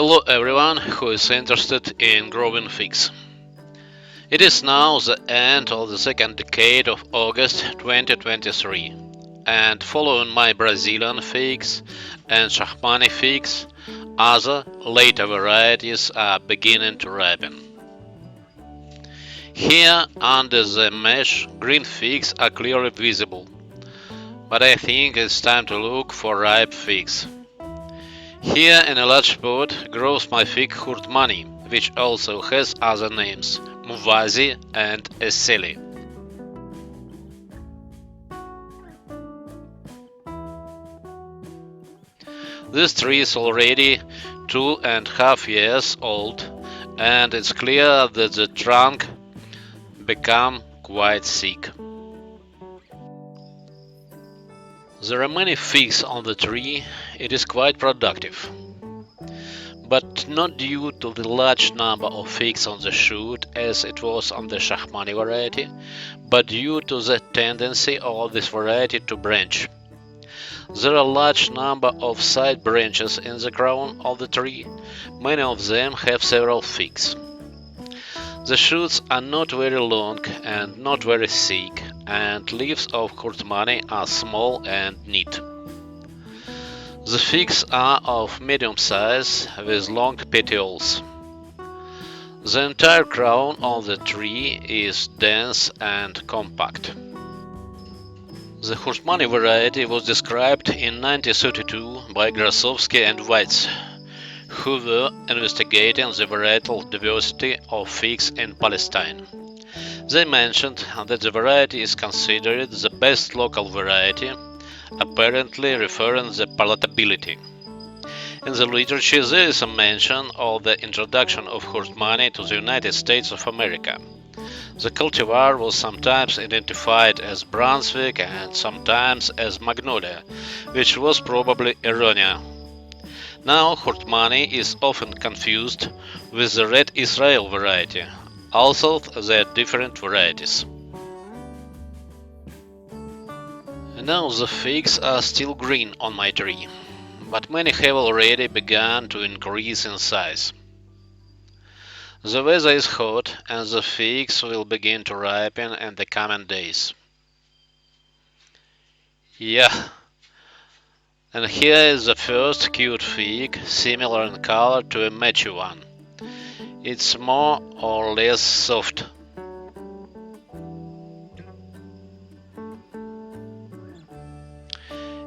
Hello everyone who is interested in growing figs. It is now the end of the second decade of August 2023, and following my Brazilian figs and Hortomani figs, other later varieties are beginning to ripen. Here under the mesh, green figs are clearly visible, but I think it's time to look for ripe figs. Here in a large pot grows my fig Khurtmani, which also has other names, Mwazi and Eseli. This tree is already 2.5 years old, and it's clear that the trunk become quite thick. There are many figs on the tree, it is quite productive. But not due to the large number of figs on the shoot as it was on the Hortomani variety, but due to the tendency of this variety to branch. There are a large number of side branches in the crown of the tree, many of them have several figs. The shoots are not very long and not very thick, and leaves of Khurtmani are small and neat. The figs are of medium size with long petioles. The entire crown of the tree is dense and compact. The Hurtmani variety was described in 1932 by Grasovsky and Weitz, who were investigating the varietal diversity of figs in Palestine. They mentioned that the variety is considered the best local variety, apparently referring to the palatability. In the literature there is a mention of the introduction of Hurtmani to the United States of America. The cultivar was sometimes identified as Brunswick and sometimes as Magnolia, which was probably erroneous. Now Hortomani is often confused with the Red Israel variety, although they are different varieties. Now the figs are still green on my tree, but many have already begun to increase in size. The weather is hot and the figs will begin to ripen in the coming days. Yeah, and here is the first cute fig, similar in color to a mature one. It's more or less soft.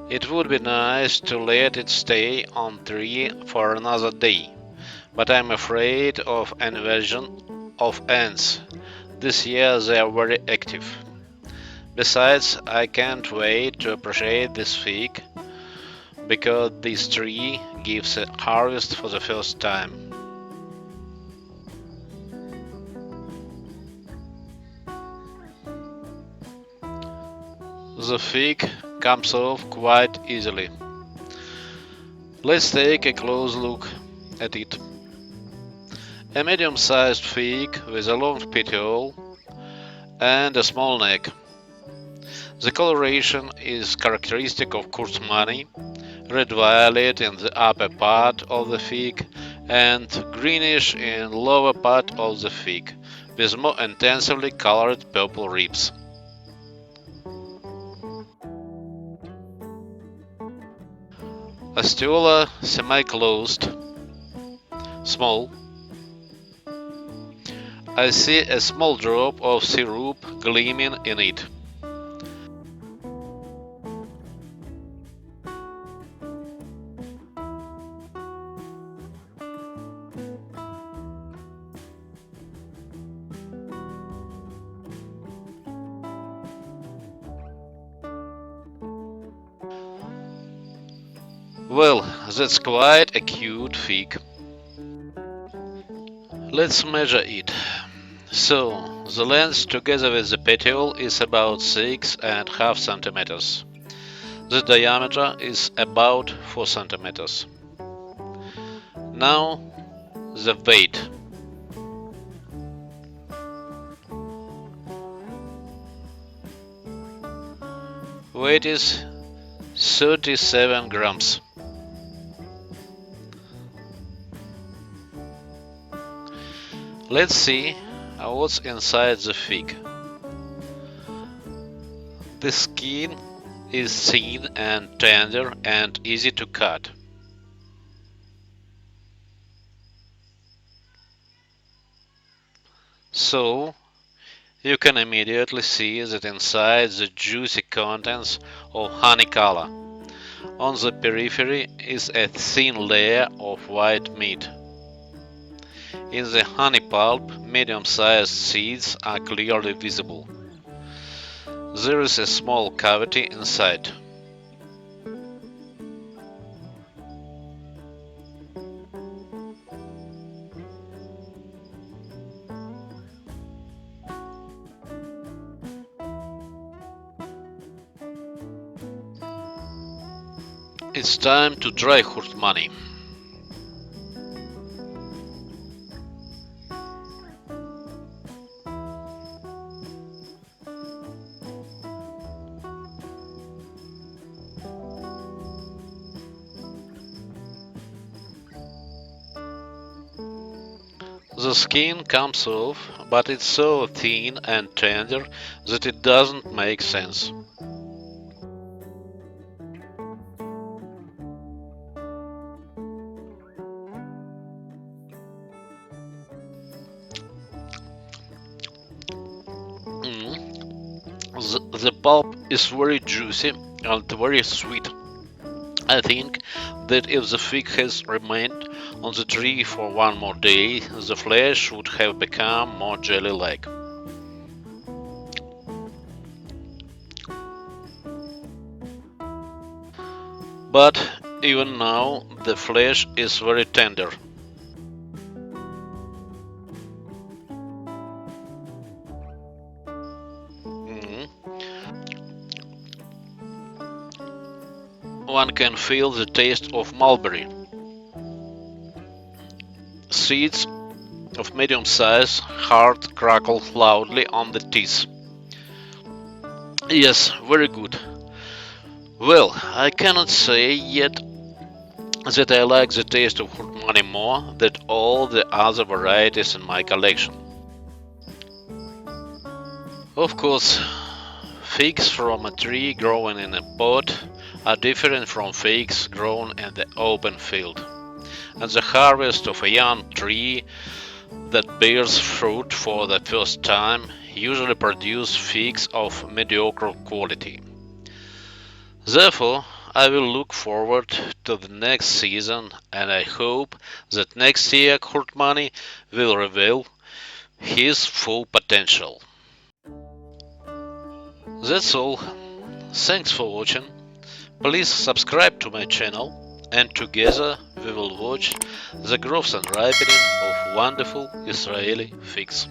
It would be nice to let it stay on tree for another day, but I'm afraid of invasion of ants. This year they are very active. Besides, I can't wait to appreciate this fig, because this tree gives a harvest for the first time. The fig comes off quite easily. Let's take a close look at it. A medium-sized fig with a long petiole and a small neck. The coloration is characteristic of Khurtmani, red-violet in the upper part of the fig and greenish in lower part of the fig, with more intensively colored purple ribs. Osteola semi-closed, small. I see a small drop of syrup gleaming in it. Well, that's quite a cute fig. Let's measure it. So, the length together with the petiole is about 6.5 centimeters. The diameter is about 4 centimeters. Now, the weight. Weight is 37 grams. Let's see what's inside the fig. The skin is thin and tender and easy to cut. So you can immediately see that inside the juicy contents of honey color. On the periphery is a thin layer of white meat. In the honey pulp, medium-sized seeds are clearly visible. There is a small cavity inside. It's time to dry Hurtmani. The skin comes off, but it's so thin and tender that it doesn't make sense. The pulp is very juicy and very sweet. I think that if the fig has remained on the tree for one more day, the flesh would have become more jelly-like. But even now, the flesh is very tender. One can feel the taste of mulberry. Seeds of medium size, hard, crackle loudly on the teeth. Yes, very good. Well, I cannot say yet that I like the taste of Hurtmani more than all the other varieties in my collection. Of course, figs from a tree growing in a pot are different from figs grown in the open field, and the harvest of a young tree that bears fruit for the first time usually produces figs of mediocre quality. Therefore, I will look forward to the next season, and I hope that next year Khurtmani will reveal his full potential. That's all. Thanks for watching. Please subscribe to my channel, and together we will watch the growth and ripening of wonderful Israeli figs.